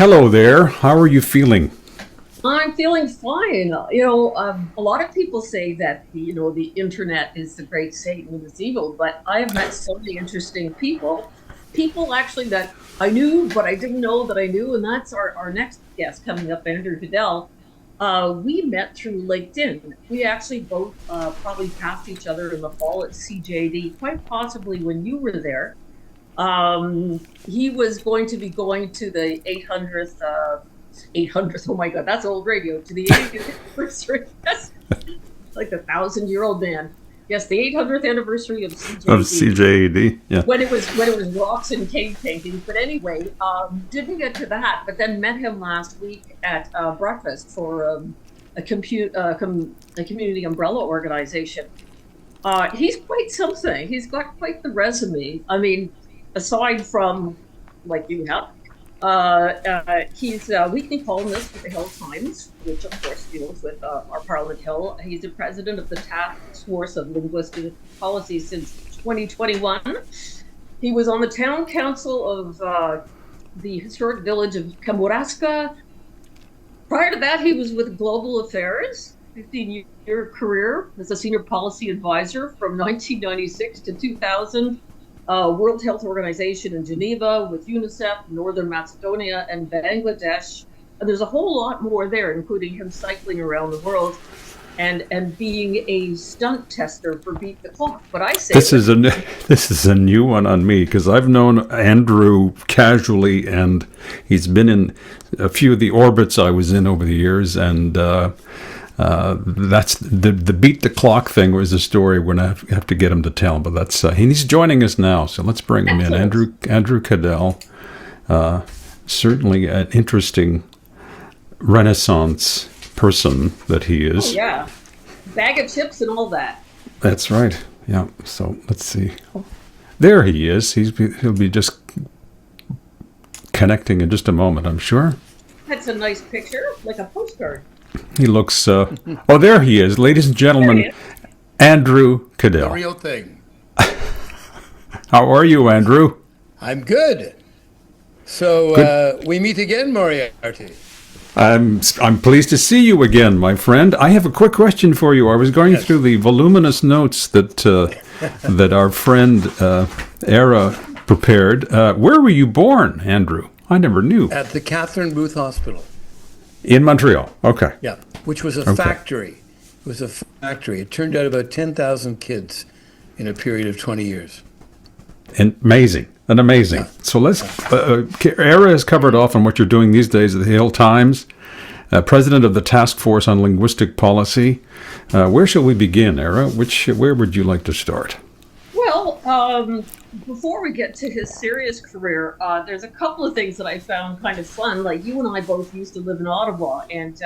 Hello there. How are you feeling? I'm feeling fine. A lot of people say that the internet is the great Satan and it's evil, but I have met so many interesting people. People actually that I knew, but I didn't know that I knew, and that's our next guest coming up, Andrew Caddell. We met through LinkedIn. We actually both probably passed each other in the fall at CJD, quite possibly when you were there. He was going to be going to the 800th, oh my God, that's old radio, to the 80th anniversary. Yes, like the 1,000-year-old man. Yes, the 800th anniversary of Of CJD. CJAD, yeah. When it was rocks and cave paintings. But anyway, didn't get to that, but then met him last week at breakfast for a community umbrella organization. He's quite something. He's got quite the resume. I mean, aside from like you have, he's a weekly columnist for the Hill Times, which of course deals with our Parliament Hill. He's the president of the Task Force of Linguistic Policy since 2021. He was on the town council of the historic village of Kamouraska. Prior to that, he was with Global Affairs, 15-year career as a senior policy advisor from 1996 to 2000. World Health Organization in Geneva, with UNICEF, Northern Macedonia, and Bangladesh. And there's a whole lot more there, including him cycling around the world and being a stunt tester for Beat the Clock. But I say this is a new one on me because I've known Andrew casually, and he's been in a few of the orbits I was in over the years, and that's the beat the clock thing was a story we're gonna have to get him to tell, but that's he's joining us now, so let's bring him in. Andrew Caddell, certainly an interesting Renaissance person that he is. Oh, yeah, bag of chips and all that. That's right. Yeah. So let's see. There he is. He'll be just connecting in just a moment, I'm sure. That's a nice picture, like a postcard. He looks, oh, there he is. Ladies and gentlemen, Andrew Caddell. The real thing. How are you, Andrew? I'm good. So we meet again, Moriarty. I'm pleased to see you again, my friend. I have a quick question for you. I was going through the voluminous notes that that our friend Era prepared. Where were you born, Andrew? I never knew. At the Catherine Booth Hospital. In Montreal. Okay. Yeah, which was a factory. It was a factory. It turned out about 10,000 kids in a period of 20 years. Amazing. Yeah. So let's, Era has covered off on what you're doing these days at the Hill Times, president of the Task Force on Linguistic Policy. Where shall we begin, Era? Where would you like to start? Well, before we get to his serious career, there's a couple of things that I found kind of fun. Like, you and I both used to live in Ottawa, and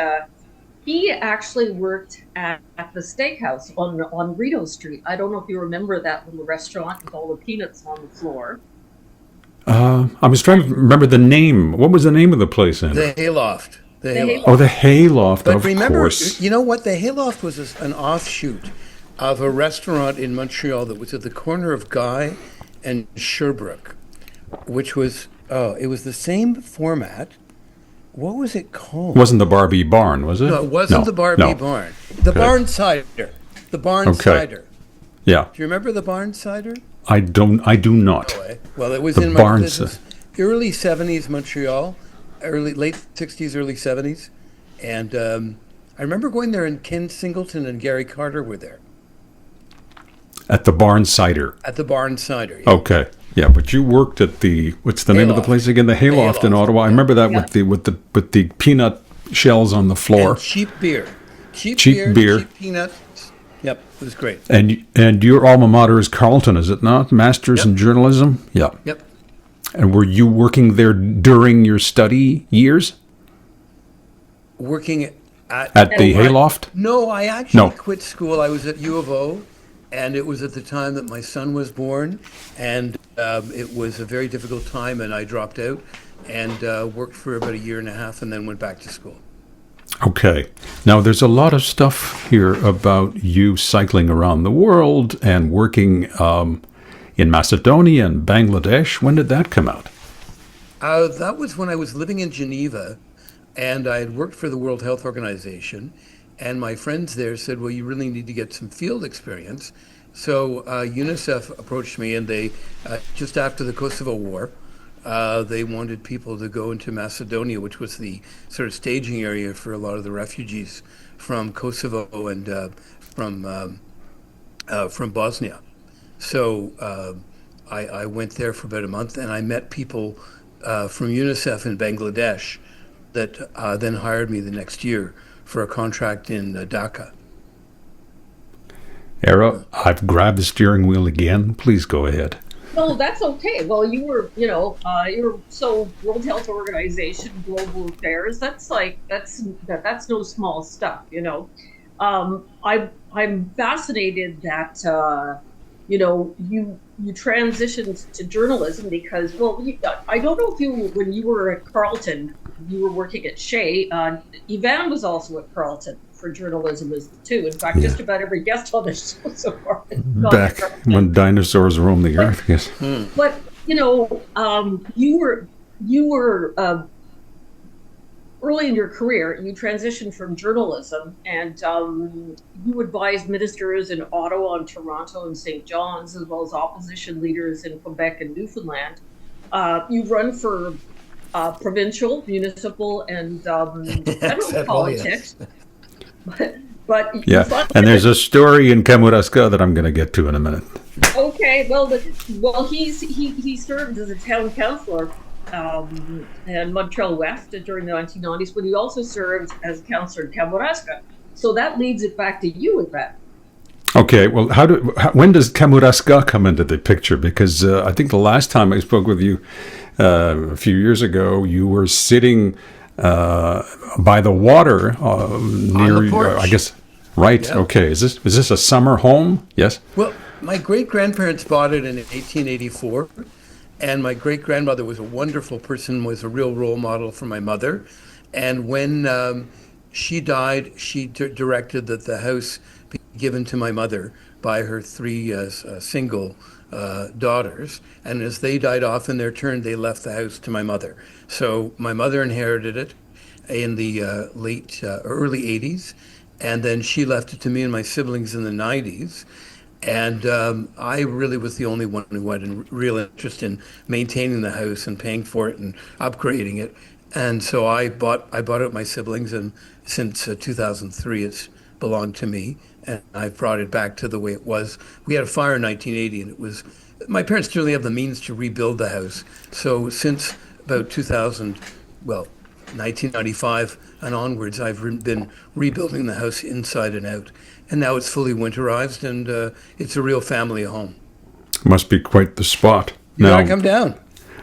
he actually worked at the steakhouse on Rideau Street. I don't know if you remember that little restaurant with all the peanuts on the floor. I was trying to remember the name. What was the name of the place, Andrew? The Hayloft. Oh, the Hayloft, but of remember, course. You know what? The Hayloft was an offshoot of a restaurant in Montreal that was at the corner of Guy and Sherbrooke, which was, it was the same format. What was it called? Wasn't the Barbie Barn, was it? No, it wasn't the Barbie Barn. The Barn Cider. The Barn Cider. Yeah. Do you remember the Barn Cider? I do not. Well, it was the in early 70s Montreal, late 60s, early 70s. And I remember going there, and Ken Singleton and Gary Carter were there. At the Barn Cider. At the Barn Cider. Yeah. Okay. Yeah, but you worked at what's the name of the place again? The Hayloft in Ottawa. I remember that with the peanut shells on the floor. And cheap beer. Cheap beer. Cheap peanuts. Yep, it was great. And your alma mater is Carleton, is it not? Masters in journalism? Yeah. Yep. And were you working there during your study years? Working at the Hayloft? No, I actually quit school. I was at U of O, and it was at the time that my son was born, and it was a very difficult time, and I dropped out and worked for about a year and a half, and then went back to school. Okay. Now, there's a lot of stuff here about you cycling around the world and working in Macedonia and Bangladesh. When did that come out? That was when I was living in Geneva, and I had worked for the World Health Organization, and my friends there said, well, you really need to get some field experience. So UNICEF approached me, and they, just after the Kosovo War, they wanted people to go into Macedonia, which was the sort of staging area for a lot of the refugees from Kosovo and from Bosnia. So I went there for about a month, and I met people from UNICEF in Bangladesh that then hired me the next year for a contract in Dhaka. Era, I've grabbed the steering wheel again. Please go ahead. No, that's okay. Well, you were so World Health Organization, global affairs. That's no small stuff, I'm fascinated that you transitioned to journalism because, I don't know if when you were at Carleton, you were working at Shea. Yvan was also at Carleton for journalism too. In fact, just about every guest on the show so far. Back when dinosaurs roamed the earth, yes. But you were early in your career. You transitioned from journalism, and you advised ministers in Ottawa and Toronto and St. John's, as well as opposition leaders in Quebec and Newfoundland. You've run for provincial, municipal, and federal politics. But and there's a story in Kamouraska that I'm going to get to in a minute. Okay, he served as a town councillor in Montreal West during the 1990s, but he also served as councillor in Kamouraska. So that leads it back to you with that. Okay, well, when does Kamouraska come into the picture? Because I think the last time I spoke with you a few years ago, you were sitting by the water near, the porch. I guess, right? Yeah. Okay, is this a summer home? Yes. Well, my great-grandparents bought it in 1884, and my great-grandmother was a wonderful person, was a real role model for my mother. And when she died, she directed that the house be given to my mother by her three single daughters, and as they died off in their turn, they left the house to my mother. So my mother inherited it in the early 80s, and then she left it to me and my siblings in the 90s. And I really was the only one who had a real interest in maintaining the house and paying for it and upgrading it. And so I bought it with my siblings, and since 2003 it's belonged to me, and I've brought it back to the way it was. We had a fire in 1980, and my parents didn't really have the means to rebuild the house. So since about 1995 and onwards, I've been rebuilding the house inside and out. And now it's fully winterized, and it's a real family home. Must be quite the spot. You gotta come down.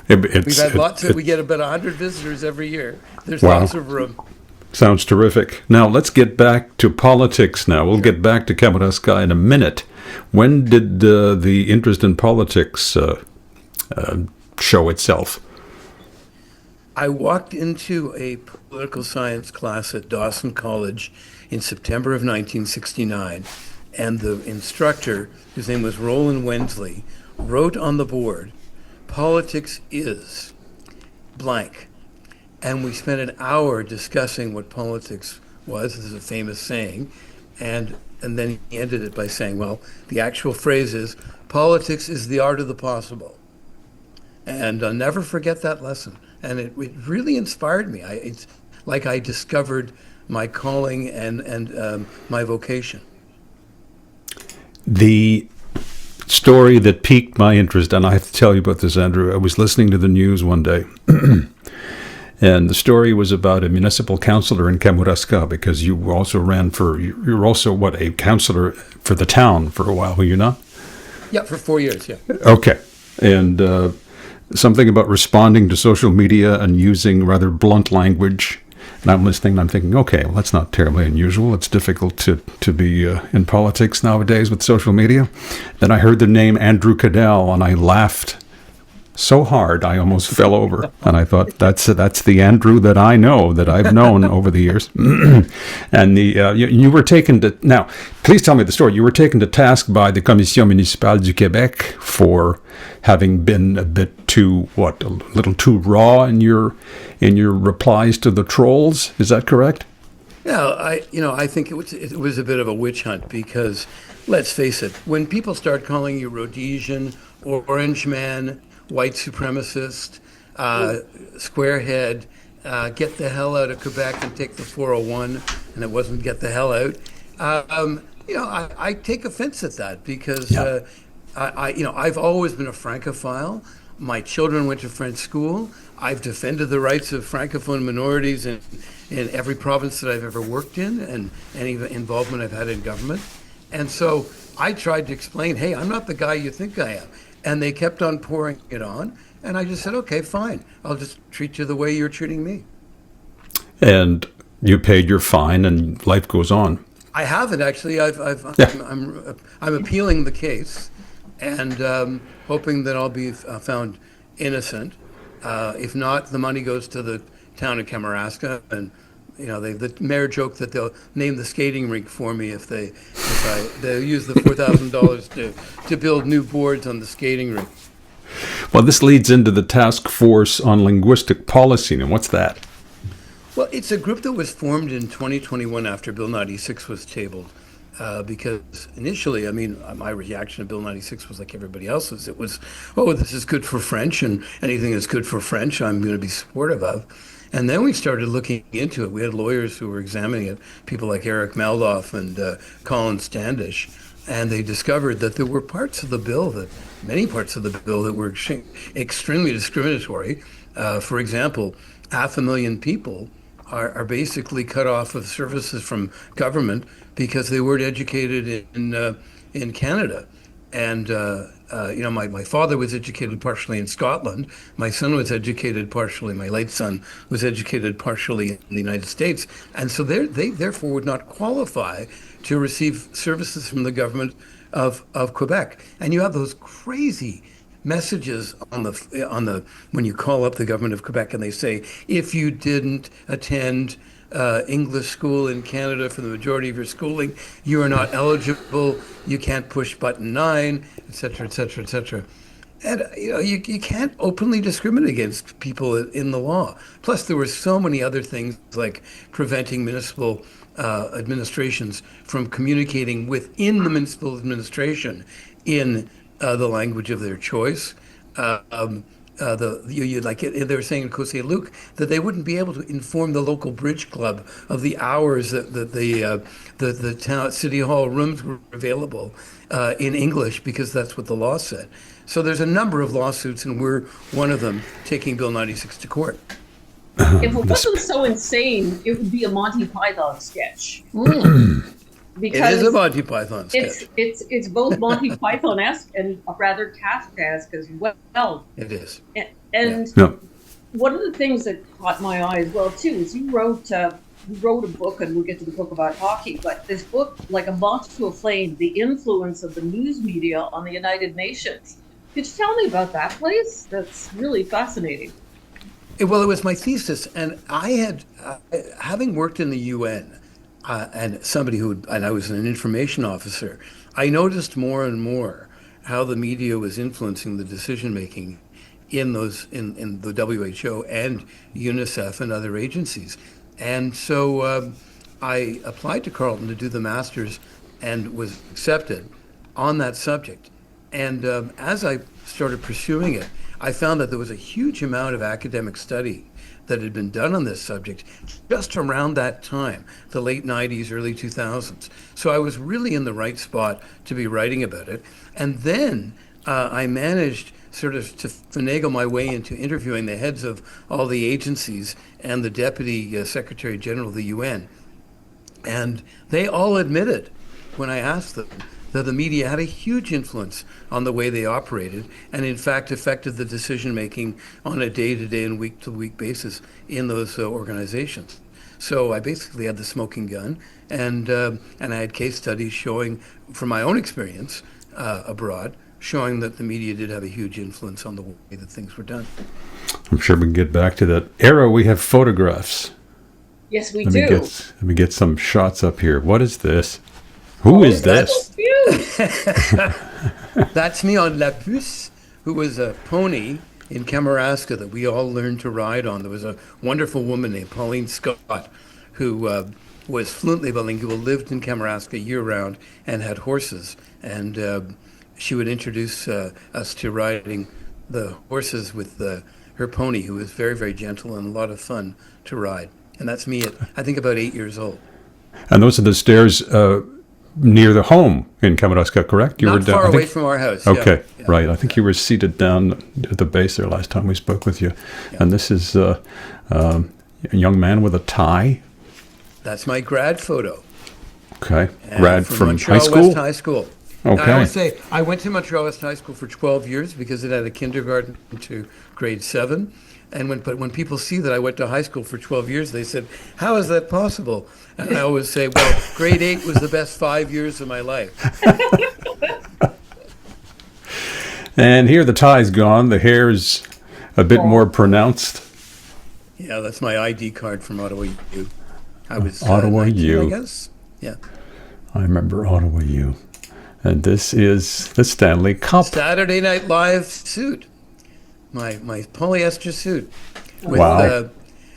We've had we get about 100 visitors every year. There's lots of room. Sounds terrific. Now, let's get back to politics now. We'll get back to Kamouraska in a minute. When did the interest in politics show itself? I walked into a political science class at Dawson College in September of 1969, and the instructor, whose name was Roland Wensley, wrote on the board, "Politics is blank." And we spent an hour discussing what politics was. This is a famous saying. And then he ended it by saying, well, the actual phrase is, politics is the art of the possible. And I'll never forget that lesson. And it really inspired me. It's like I discovered my calling and my vocation. The story that piqued my interest, and I have to tell you about this, Andrew, I was listening to the news one day. And the story was about a municipal councillor in Kamouraska, because you also you were also, a councillor for the town for a while, were you not? Yeah, for 4 years, yeah. Okay. And something about responding to social media and using rather blunt language. And I'm listening and I'm thinking, okay, well, that's not terribly unusual. It's difficult to be in politics nowadays with social media. Then I heard the name Andrew Caddell, and I laughed so hard I almost fell over. And I thought, that's the Andrew that I know, that I've known over the years. And you were taken to, now, please tell me the story. You were taken to task by the Commission Municipale du Québec for having been a bit too, a little too raw in your replies to the trolls. Is that correct? Yeah, I think it was a bit of a witch hunt because, let's face it, when people start calling you Rhodesian, Orange Man, white supremacist, squarehead, get the hell out of Quebec and take the 401, and it wasn't get the hell out. I take offense at that because I've always been a Francophile. My children went to French school. I've defended the rights of Francophone minorities in every province that I've ever worked in and any involvement I've had in government. And so I tried to explain, hey, I'm not the guy you think I am. And they kept on pouring it on. And I just said, okay, fine. I'll just treat you the way you're treating me. And you paid your fine and life goes on. I haven't actually. I'm appealing the case and hoping that I'll be found innocent. If not, the money goes to the town of Kamouraska, and the mayor joked that they'll name the skating rink for me if they'll use the $4,000 to build new boards on the skating rink. Well, this leads into the Task Force on Linguistic Policy. And what's that? Well, it's a group that was formed in 2021 after Bill 96 was tabled. Because initially, my reaction to Bill 96 was like everybody else's. It was, this is good for French, and anything that's good for French, I'm going to be supportive of. And then we started looking into it. We had lawyers who were examining it, people like Eric Maldoff and Colin Standish, and they discovered that there were many parts of the bill that were extremely discriminatory. For example, 500,000 people are basically cut off of services from government because they weren't educated in Canada. And my father was educated partially in Scotland. My son was educated partially. My late son was educated partially in the United States, and so they therefore would not qualify to receive services from the government of Quebec. And you have those crazy messages on the when you call up the government of Quebec and they say, if you didn't attend English school in Canada for the majority of your schooling, you are not eligible, you can't push button 9, et cetera, et cetera, et cetera. And you can't openly discriminate against people in the law. Plus, there were so many other things like preventing municipal administrations from communicating within the municipal administration in the language of their choice. They were saying in Côte Luc that they wouldn't be able to inform the local bridge club of the hours that the town city hall rooms were available in English because that's what the law said. So there's a number of lawsuits, and we're one of them taking Bill 96 to court. If it wasn't so insane, it would be a Monty Python sketch. Because it is a Monty Python sketch. It's both Monty Python-esque and rather Kafkaesque as well. It is. And one of the things that caught my eye as well too is you wrote a book, and we'll get to the book about hockey, but this book, like a moth to a flame, the influence of the news media on the United Nations. Could you tell me about that place? That's really fascinating. Well, it was my thesis, and I had, having worked in the UN, and I was an information officer, I noticed more and more how the media was influencing the decision making in the WHO and UNICEF and other agencies. And so I applied to Carleton to do the master's and was accepted on that subject. And as I started pursuing it, I found that there was a huge amount of academic study that had been done on this subject just around that time, the late 90s, early 2000s. So I was really in the right spot to be writing about it. And then I managed sort of to finagle my way into interviewing the heads of all the agencies and the Deputy Secretary General of the UN. And they all admitted, when I asked them, that the media had a huge influence on the way they operated and in fact affected the decision making on a day-to-day and week-to-week basis in those organizations. So I basically had the smoking gun, and I had case studies showing from my own experience abroad, showing that the media did have a huge influence on the way that things were done. I'm sure we can get back to that. Era, we have photographs. Yes, we Let do. let me get some shots up here. What is this? Who is this? That's me on La Puce, who was a pony in Kamouraska that we all learned to ride on. There was a wonderful woman named Pauline Scott who was fluently bilingual, lived in Kamouraska year-round, and had horses. And she would introduce us to riding the horses with her pony, who was very, very gentle and a lot of fun to ride. And that's me at, I think, about 8 years old. And those are the stairs near the home in Kamouraska, correct? You Not were far away from our house. Okay, yeah. Right. I think you were seated down at the base there last time we spoke with you. Yeah. And this is a young man with a tie. That's my grad photo. Okay. Grad from Montreal high school? West High School. Okay. I always say I went to Montreal West High School for 12 years because it had a kindergarten to grade 7. But when people see that I went to high school for 12 years, they said, "How is that possible?" And I always say, "Well, grade 8 was the best 5 years of my life." And here the tie's gone. The hair's a bit more pronounced. Yeah, that's my ID card from Ottawa U. I was Ottawa 19, U. I guess. Yeah. I remember Ottawa U. And this is the Stanley Cup. Saturday Night Live suit. My polyester suit. With, wow.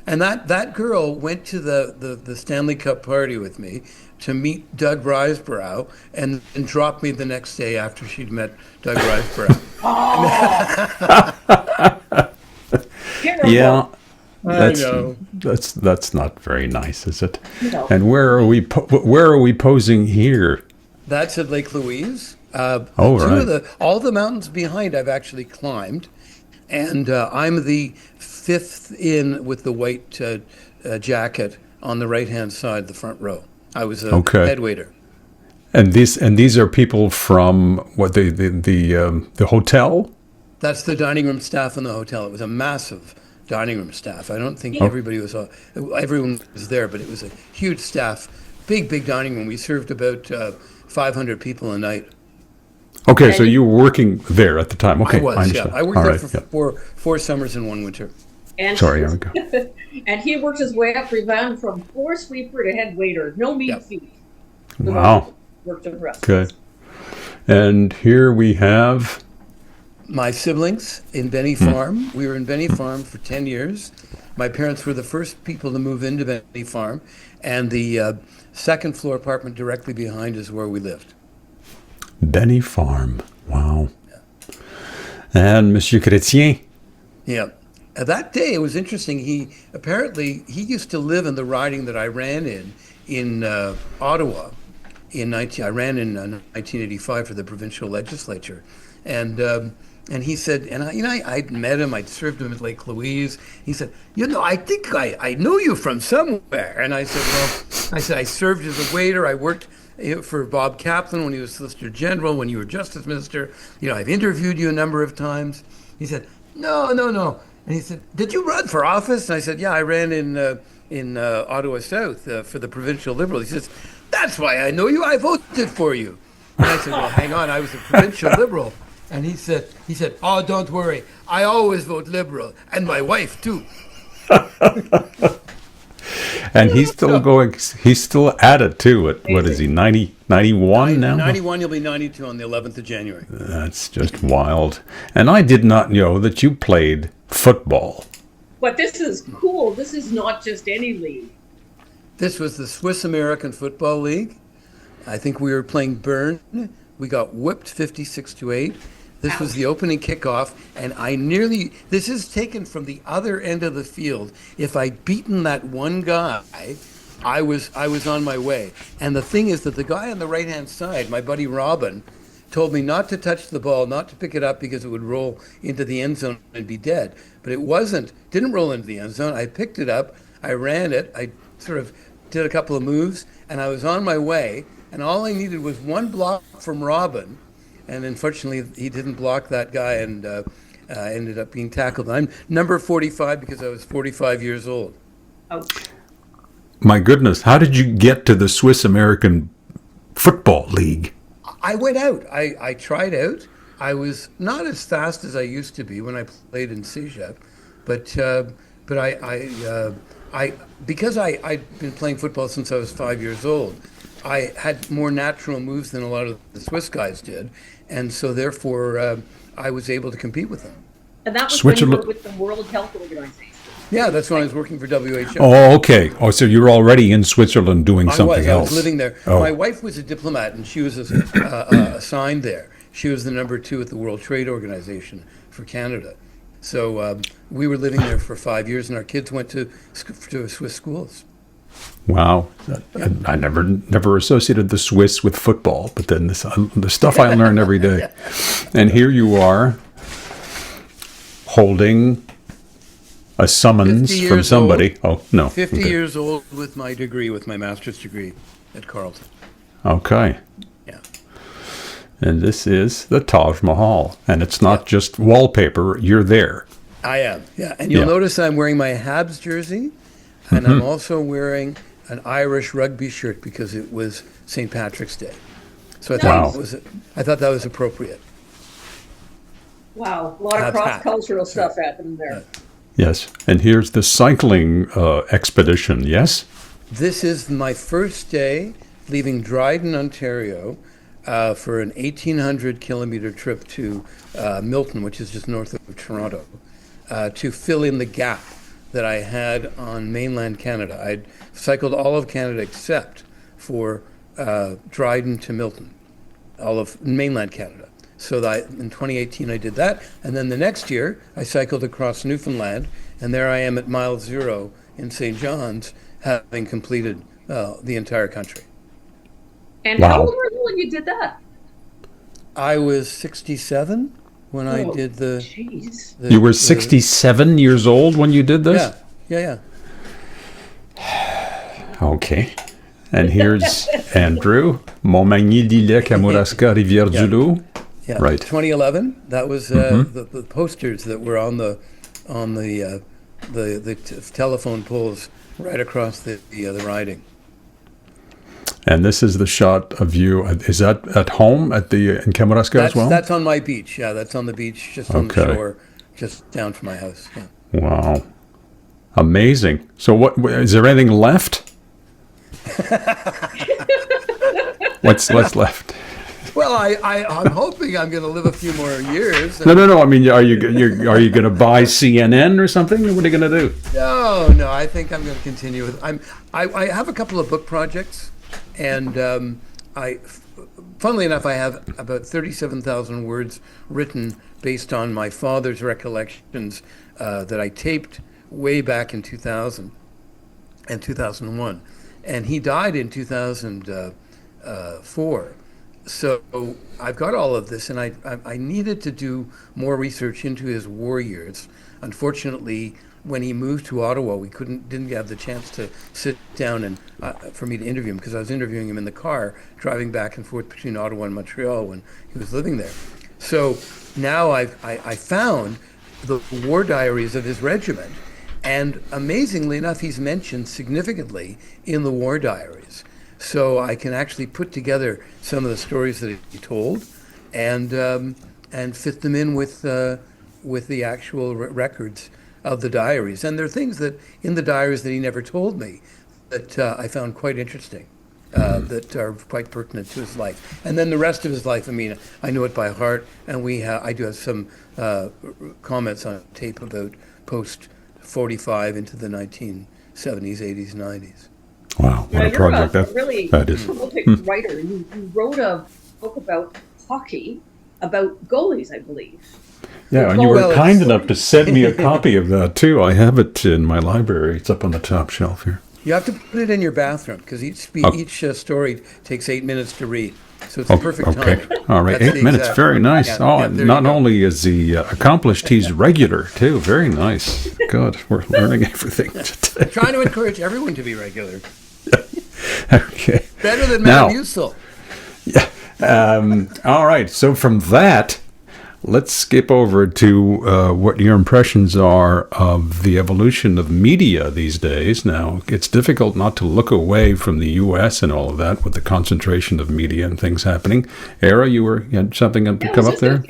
And that girl went to the Stanley Cup party with me to meet Doug Riseborough and dropped me the next day after she'd met Doug Riseborough. Yeah. I That's not very nice, is it? No. And where are we posing here? That's at Lake Louise. Right. All the mountains behind I've actually climbed. And I'm the 5th in with the white jacket on the right-hand side, the front row. I was a head waiter. And these are people from what the hotel? That's the dining room staff in the hotel. It was a massive dining room staff. I don't think everyone was there, but it was a huge staff, big dining room. We served about 500 people a night. Okay, so you were working there at the time. Okay, I was. understand. I worked there for four summers and 1 winter. And sorry, here we go. And he worked his way up, Yvan, from floor sweeper to head waiter. No meat feet. Wow. Worked in restaurants. Good. And here we have my siblings in Benny Farm. We were in Benny Farm for 10 years. My parents were the first people to move into Benny Farm, and the second floor apartment directly behind is where we lived. Benny Farm. Wow. Yeah. And Monsieur Chrétien. Yeah. That day, it was interesting. He used to live in the riding that I ran in Ottawa. I ran in 1985 for the provincial legislature, and he said, and I'd met him, I'd served him at Lake Louise. He said, I think I know you from somewhere. And I said, I served as a waiter. I worked for Bob Kaplan when he was Solicitor General, when you were Justice Minister. I've interviewed you a number of times. He said, no. And he said, did you run for office? And I said, yeah, I ran in Ottawa South for the provincial Liberal. He says, that's why I know you. I voted for you. And I said, well, hang on, I was a provincial Liberal. And he said, oh, don't worry. I always vote Liberal, and my wife too. And he's still going. He's still at it too. What is he? 91 now? 91. You'll be 92 on the 11th of January. That's just wild. And I did not know that you played football. But this is cool. This is not just any league. This was the Swiss American Football League. I think we were playing Bern. We got whipped 56-8. This was the opening kickoff, and this is taken from the other end of the field. If I'd beaten that one guy, I was on my way. And the thing is that the guy on the right-hand side, my buddy Robin, told me not to touch the ball, not to pick it up because it would roll into the end zone and be dead. But it didn't roll into the end zone. I picked it up, I ran it, I sort of did a couple of moves, and I was on my way, and all I needed was one block from Robin. And unfortunately, he didn't block that guy and ended up being tackled. I'm number 45 because I was 45 years old. Ouch. My goodness, how did you get to the Swiss American Football League? I went out. I tried out. I was not as fast as I used to be when I played in Cégep, but I because I'd been playing football since I was 5 years old. I had more natural moves than a lot of the Swiss guys did, and so therefore I was able to compete with them. And that was when you Switzerland. were with the World Health Organization. Yeah, that's when I was working for WHO. Oh, okay. Oh, so you're already in Switzerland doing something I else. was living there. Oh. My wife was a diplomat, and she was assigned there. She was the number 2 at the World Trade Organization for Canada. So we were living there for 5 years, and our kids went to Swiss schools. Wow. I never associated the Swiss with football, but then the stuff I learn every day. And here you are holding a summons from somebody. Old, oh, no. 50 okay. years old with my master's degree at Carleton. Okay. Yeah. And this is the Taj Mahal. And it's not just wallpaper. You're there. I am, yeah. And you'll notice I'm wearing my Habs jersey, and I'm also wearing an Irish rugby shirt because it was St. Patrick's Day. So I thought that was appropriate. Wow, a lot of cross-cultural stuff happening there. Yes. And here's the cycling expedition, yes? This is my first day leaving Dryden, Ontario, for an 1,800-kilometer trip to Milton, which is just north of Toronto, to fill in the gap that I had on mainland Canada. I'd cycled all of Canada except for Dryden to Milton, all of mainland Canada. So that in 2018 I did that, and then the next year I cycled across Newfoundland, and there I am at mile 0 in St. John's, having completed the entire country. And how old were you when you did that? I was 67 when I did the. Jeez. You were 67 years old when you did this? Yeah. Okay. And here's Andrew. Montmagny-Lillet, Kamouraska, Rivière-du-Loup. Yeah, Right. 2011. That was the posters that were on the telephone poles right across the riding. And this is the shot of you. Is that at home in Kamouraska as well? That's on my beach. Yeah, that's on the beach, just on the shore, just down from my house. Yeah. Wow. Amazing. So what is there anything left? What's left? Well, I'm hoping I'm going to live a few more years. No. I mean, are you going to buy CNN or something? What are you going to do? No. I think I'm going to continue with. I have a couple of book projects, and funnily enough, I have about 37,000 words written based on my father's recollections that I taped way back in 2000 and 2001, and he died in 2004. So I've got all of this, and I needed to do more research into his war years. Unfortunately, when he moved to Ottawa, we didn't have the chance to sit down and for me to interview him, because I was interviewing him in the car driving back and forth between Ottawa and Montreal when he was living there. So now I found the war diaries of his regiment, and amazingly enough, he's mentioned significantly in the war diaries. So I can actually put together some of the stories that he told, and fit them in with the actual records of the diaries. And there are things that in the diaries that he never told me that I found quite interesting, that are quite pertinent to his life. And then the rest of his life, I mean, I know it by heart, and I do have some comments on tape about post-45 into the 1970s, 80s, 90s. Wow, what a project that is. Prolific writer. You wrote a book about hockey, about goalies, I believe. Yeah, and you were kind enough to send me a copy of that too. I have it in my library. It's up on the top shelf here. You have to put it in your bathroom, because each story takes 8 minutes to read. So it's the perfect time. Okay, all right, 8 minutes, very nice. Not only is he accomplished, he's regular too. Very nice. Good, we're learning everything today. Trying to encourage everyone to be regular. Okay. Better than Metamucil. Yeah. All right. So from that, let's skip over to what your impressions are of the evolution of media these days. Now, it's difficult not to look away from the U.S. and all of that with the concentration of media and things happening. Era, you had something to come up there?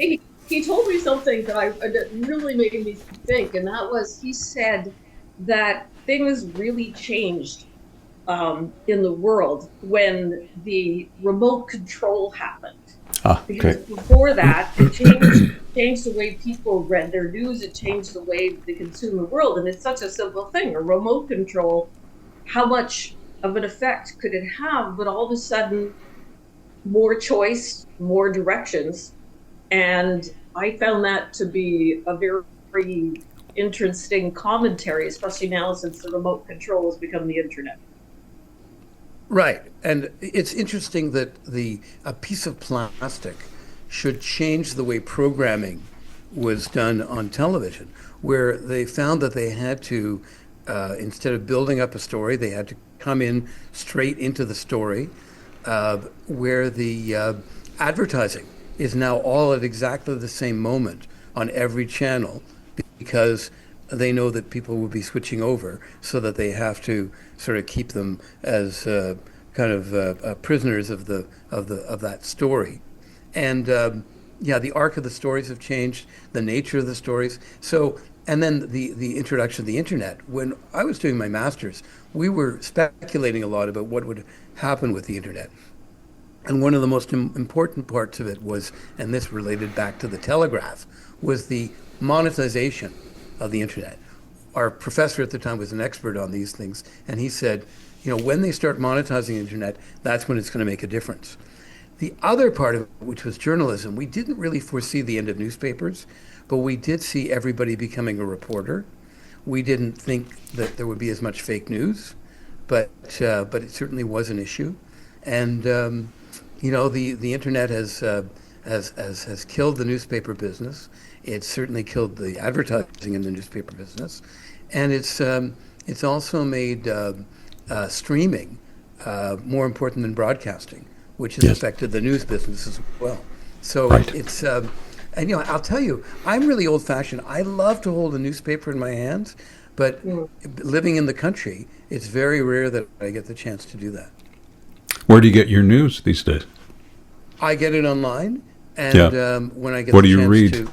He told me something that really made me think, and that was, he said that things really changed in the world when the remote control happened. Because before that, it changed the way people read their news. It changed the way they consume the world. And it's such a simple thing. A remote control, how much of an effect could it have? But all of a sudden, more choice, more directions. And I found that to be a very, very interesting commentary, especially now since the remote control has become the internet. Right. And it's interesting that a piece of plastic should change the way programming was done on television, where they found that they had to, instead of building up a story, they had to come in straight into the story, where the advertising is now all at exactly the same moment on every channel, because they know that people will be switching over, so that they have to sort of keep them as kind of prisoners of that story. And the arc of the stories have changed, the nature of the stories. So, and then the introduction of the internet. When I was doing my master's, we were speculating a lot about what would happen with the internet. And one of the most important parts of it was, and this related back to the telegraph, was the monetization of the internet. Our professor at the time was an expert on these things, and he said, when they start monetizing the internet, that's when it's going to make a difference. The other part of it, which was journalism, we didn't really foresee the end of newspapers, but we did see everybody becoming a reporter. We didn't think that there would be as much fake news, but it certainly was an issue. And the internet has killed the newspaper business. It's certainly killed the advertising in the newspaper business, and it's also made streaming more important than broadcasting, which has affected the news business as well. So it's and I'll tell you, I'm really old-fashioned. I love to hold a newspaper in my hands, but living in the country, it's very rare that I get the chance to do that. Where do you get your news these days? I get it online, and when I get what the do you chance read? to,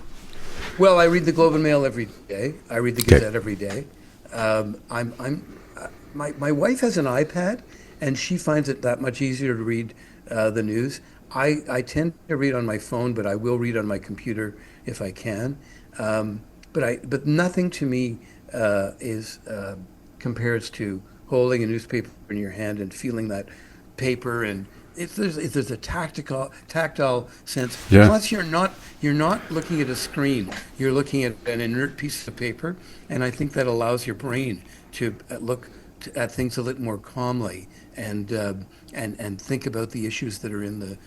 well, I read the Globe and Mail every day. I read the Gazette every day. My wife has an iPad, and she finds it that much easier to read the news. I tend to read on my phone, but I will read on my computer if I can. But nothing to me compares to holding a newspaper in your hand and feeling that paper, and if there's a tactile sense. Yeah. Plus, you're not looking at a screen. You're looking at an inert piece of paper, and I think that allows your brain to look at things a little more calmly and think about the issues that are in the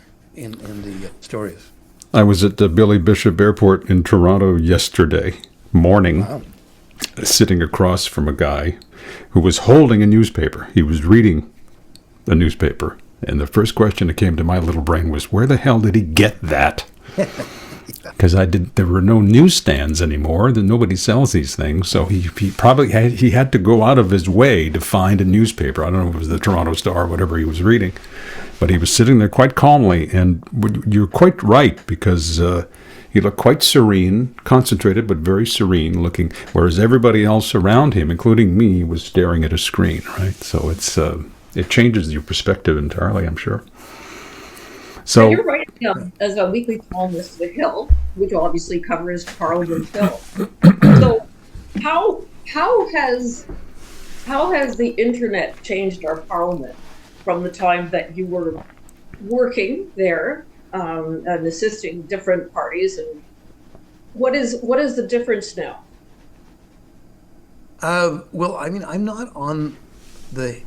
stories. I was at the Billy Bishop Airport in Toronto yesterday morning. Wow. Sitting across from a guy who was holding a newspaper. He was reading a newspaper. And the first question that came to my little brain was, where the hell did he get that? Because there were no newsstands anymore. Nobody sells these things. So he probably had to go out of his way to find a newspaper. I don't know if it was the Toronto Star or whatever he was reading. But he was sitting there quite calmly. And you're quite right, because he looked quite serene, concentrated, but very serene looking, whereas everybody else around him, including me, was staring at a screen, right? So it changes your perspective entirely, I'm sure. So and you're right, as a weekly columnist for The Hill, which obviously covers Parliament Hill. So how has the internet changed our Parliament from the time that you were working there and assisting different parties, and what is the difference now? Well, I mean, I'm not on the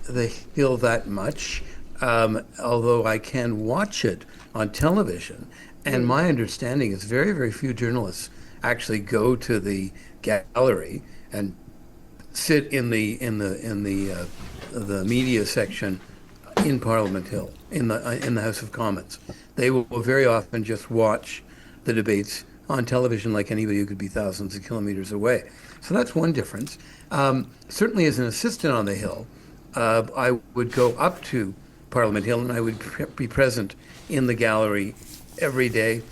Hill that much, although I can watch it on television. And my understanding is very, very few journalists actually go to the gallery and sit in the media section in Parliament Hill, in the House of Commons. They will very often just watch the debates on television like anybody who could be thousands of kilometers away. So that's one difference. Certainly as an assistant on the Hill, I would go up to Parliament Hill and I would be present in the gallery every day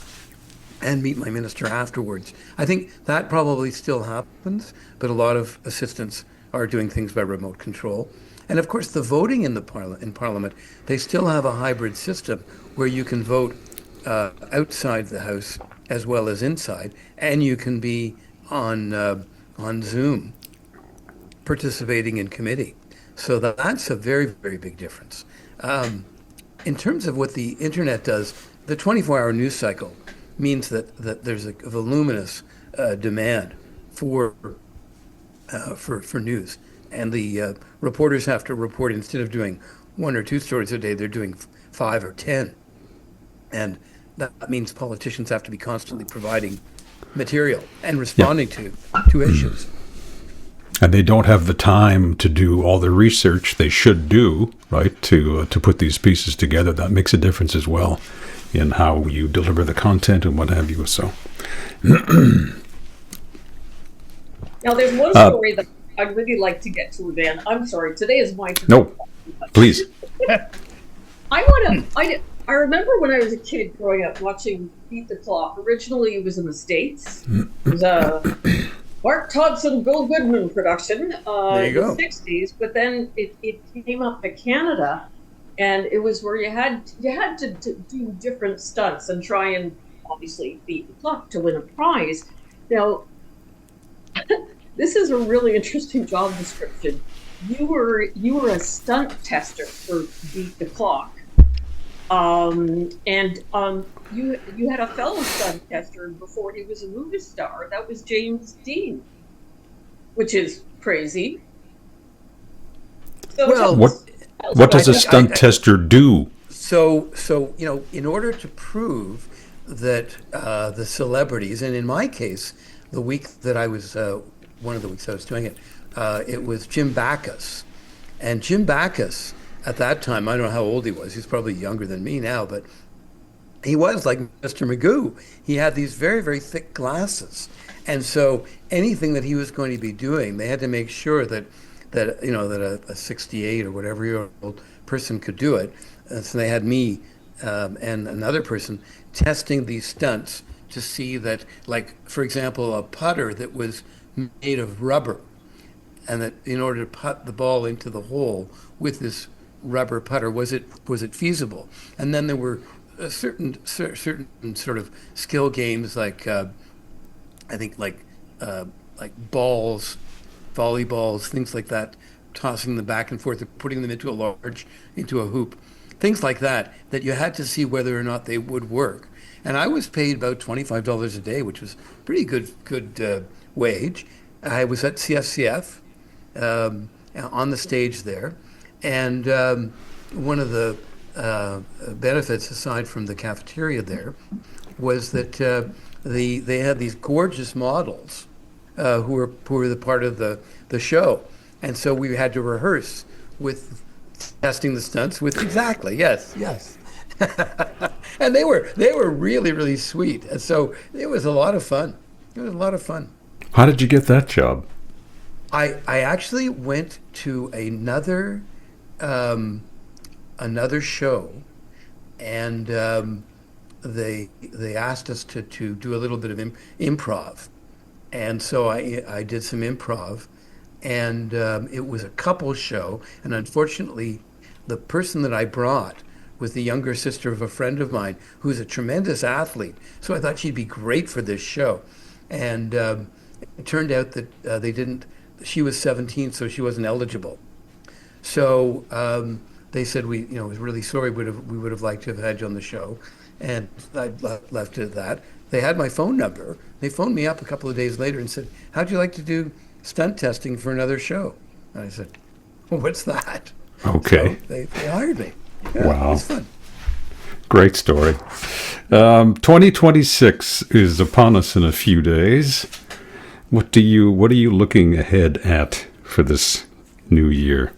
and meet my minister afterwards. I think that probably still happens, but a lot of assistants are doing things by remote control. And of course, the voting in Parliament, they still have a hybrid system where you can vote outside the House as well as inside, and you can be on Zoom participating in committee. So that's a very, very big difference. In terms of what the internet does, the 24-hour news cycle means that there's a voluminous demand for news, and the reporters have to report, instead of doing 1 or 2 stories a day, they're doing 5 or 10, and that means politicians have to be constantly providing material and responding to issues. And they don't have the time to do all the research they should do, right, to put these pieces together. That makes a difference as well in how you deliver the content and what have you. So, now there's one story that I'd really like to get to, Yvan. I'm sorry, today is my turn. No, please. I remember when I was a kid growing up watching Beat the Clock. Originally, it was in the States. It was a Mark Todson, Bill Goodman production in the 60s, but then it came up to Canada, and it was where you had to do different stunts and try and obviously beat the clock to win a prize. Now, this is a really interesting job description. You were a stunt tester for Beat the Clock, and you had a fellow stunt tester before he was a movie star. That was James Dean, which is crazy. So well, what does a stunt tester do? So in order to prove that the celebrities, and in my case, the week that I was one of the weeks I was doing it, it was Jim Backus, and Jim Backus at that time, I don't know how old he was. He's probably younger than me now, but he was like Mr. Magoo. He had these very, very thick glasses. And so anything that he was going to be doing, they had to make sure that a 68 or whatever year old person could do it. And so they had me and another person testing these stunts to see that, like, for example, a putter that was made of rubber, and that in order to put the ball into the hole with this rubber putter, was it feasible? And then there were certain sort of skill games, like I think like balls, volleyballs, things like that, tossing them back and forth, or putting them into a hoop, things like that you had to see whether or not they would work. And I was paid about $25 a day, which was pretty good wage. I was at CFCF on the stage there. And one of the benefits, aside from the cafeteria there, was that they had these gorgeous models who were the part of the show. And so we had to rehearse with testing the stunts with yes. And they were really, really sweet. And so it was a lot of fun. How did you get that job? I actually went to another show, and they asked us to do a little bit of improv, and so I did some improv, and it was a couple show, and unfortunately, the person that I brought was the younger sister of a friend of mine who's a tremendous athlete, so I thought she'd be great for this show, and it turned out that they didn't. She was 17, so she wasn't eligible. So they said, we was really sorry. We would have liked to have had you on the show, and I left it at that. They had my phone number. They phoned me up a couple of days later and said, "How'd you like to do stunt testing for another show?" And I said, "Well, what's that?" Okay. So they hired me. Yeah, wow, it was fun. Great story. 2026 is upon us in a few days. What are you looking ahead at for this new year?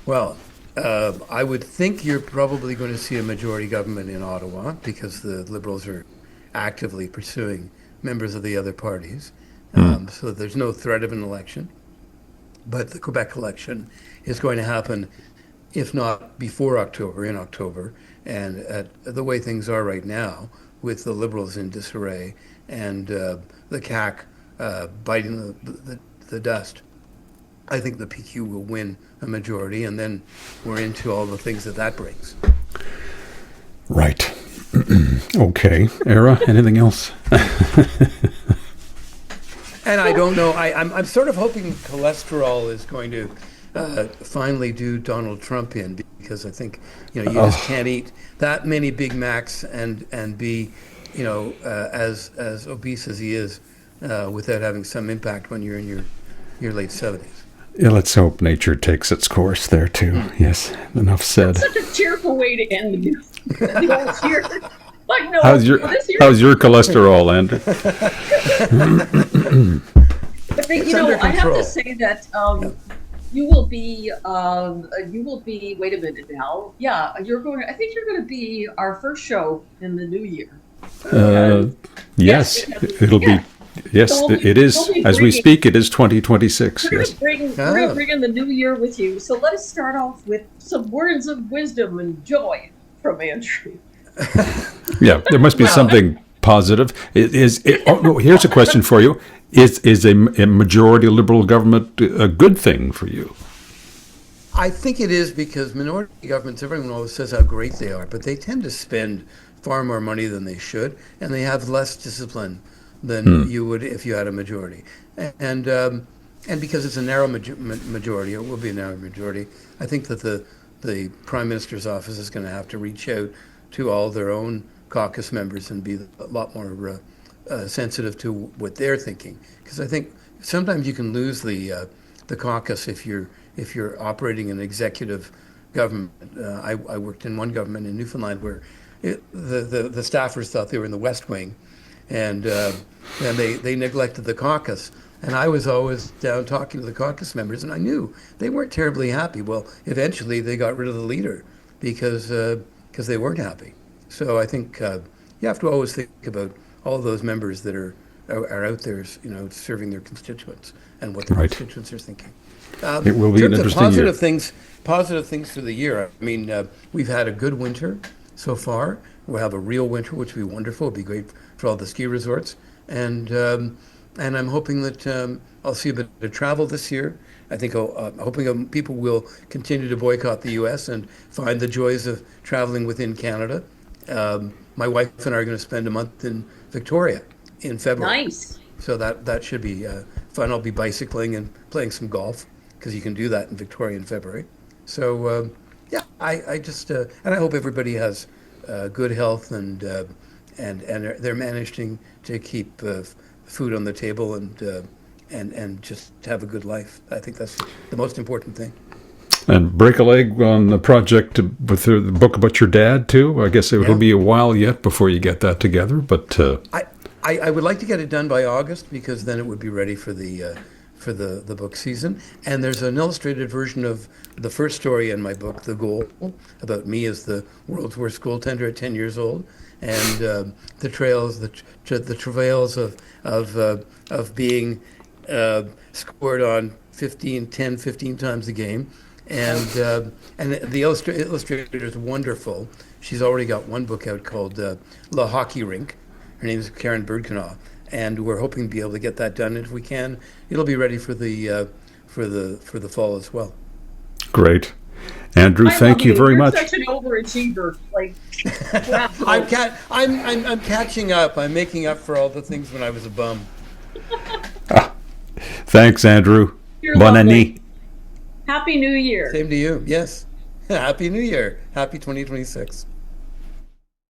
Well, I would think you're probably going to see a majority government in Ottawa because the Liberals are actively pursuing members of the other parties, so that there's no threat of an election. But the Quebec election is going to happen, if not before October, in October. And at the way things are right now, with the Liberals in disarray and the CAQ biting the dust, I think the PQ will win a majority, and then we're into all the things that brings. Right. Okay. Era, anything else? And I don't know. I'm sort of hoping cholesterol is going to finally do Donald Trump in, because I think you just can't eat that many Big Macs and be as obese as he is without having some impact when you're in your late 70s. Yeah, let's hope nature takes its course there too. Yes, enough said. That's such a cheerful way to end the old year. Like, no, how's your cholesterol, Andrew? But I have to say that you will be. Wait a minute now. Yeah, you're going. I think you're going to be our first show in the new year. Yes, it'll be. Yes, So it is. As we speak, it is 2026. We're Yes. going to bring in the new year with you. So let us start off with some words of wisdom and joy from Andrew. Yeah, there must be something positive. Here's a question for you: Is a majority Liberal government a good thing for you? I think it is, because minority governments, everyone always says how great they are, but they tend to spend far more money than they should, and they have less discipline than you would if you had a majority. And because it's a narrow majority, it will be a narrow majority, I think that the Prime Minister's office is going to have to reach out to all their own caucus members and be a lot more sensitive to what they're thinking. Because I think sometimes you can lose the caucus if you're operating an executive government. I worked in one government in Newfoundland where the staffers thought they were in the West Wing, and they neglected the caucus. And I was always down talking to the caucus members, and I knew they weren't terribly happy. Well, eventually they got rid of the leader because they weren't happy. So I think you have to always think about all those members that are out there, serving their constituents and what their constituents are thinking. It will be an interesting year. Positive things for the year. I mean, we've had a good winter so far. We'll have a real winter, which will be wonderful. It'll be great for all the ski resorts. And I'm hoping that I'll see a bit of travel this year. I think hoping people will continue to boycott the U.S. and find the joys of traveling within Canada. My wife and I are going to spend a month in Victoria in February. Nice. So that should be fun. I'll be bicycling and playing some golf, because you can do that in Victoria in February. So I just and I hope everybody has good health and they're managing to keep food on the table and just have a good life. I think that's the most important thing. And break a leg on the project with the book about your dad too. I guess it'll be a while yet before you get that together, but I would like to get it done by August, because then it would be ready for the book season. And there's an illustrated version of the first story in my book, The Goal, about me as the world's worst goaltender at 10 years old, and the travails of being scored on 15 times a game. And the illustrator is wonderful. She's already got one book out called La Hockey Rink. Her name is Karen Birdkanaw, and we're hoping to be able to get that done. And if we can, it'll be ready for the fall as well. Great, Andrew. Thank you very much. You're such an overachiever. I'm catching up. I'm making up for all the things when I was a bum. Thanks, Andrew. Bonne année. Happy New Year. Same to you. Yes. Happy New Year. Happy 2026.